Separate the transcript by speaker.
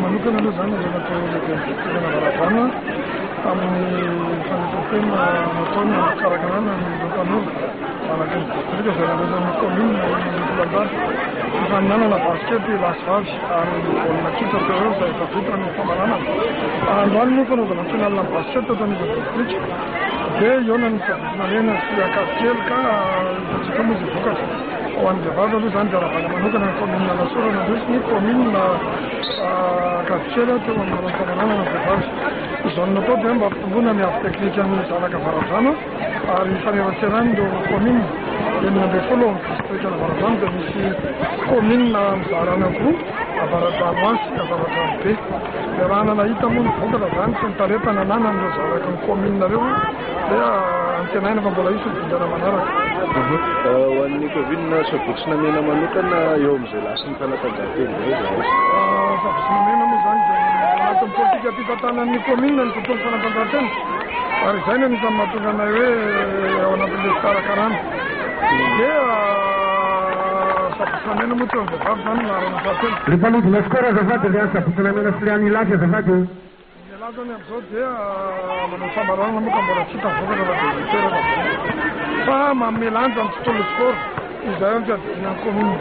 Speaker 1: manokana aloha zany rehefa atao legioma varavana amin'ny fandraisam-tena nataony karakarana ny tanora malaky ny distrika izay navezan'ny commune Kolandrary ifaninanana baskety lasivavy ary baolina kitra teo eo izay efa vita ny famaranana. Androany moa fanaovana finale baskety eto anivon'ny distrika dia eo na ny savisinalena sy akavokely ka hitatsika moa izay vokatra. Ho an'ny vehivavy aloha zany dia rahavana manokana ny commune Lasorana ndray sy ny commune Kavokely teo amin'ny famaranana ny vehivavy. Izao no natao dia mba hampitomboana ny avo teknika ny zanaka varavana ary fanerantserany ireo commune enina ambin'ny folo amin'ny distrika varavana dia misy commune mizara anankiroa Avaradrano A sy Avaradrano B. Dia raha nanahita moa ny vokatra zany sy ny talentana ananan'ireo zanaka ny commune reo dia antenaina fa mbola isy vidana manaraka.
Speaker 2: Ho an'ny commune Sabotsynamena manokana eo amin'izay lasin'ny fanatanjahantena izay
Speaker 1: Sabotsynamena moa zany izay anatin'ny politika mpitantanan'ny commune ny tontolo fanatanjahantena ary izay no anisany mahatonga anay hoe ao anatin'ilay fikarakarana. Dia Sabotsynamena moa teo amin'ny vehivavy zany narana fahatelo.
Speaker 3: Ripalodina skora azafady zany Sabotsynamena sy le any Ilasy azafady.
Speaker 1: Ny zany amin'izao dia manao famaranana moa ka mbola tsy hita vokatra raha dia fa mamelanja amin'ny tontolo sport izay amin'ny fiadiana ny commune.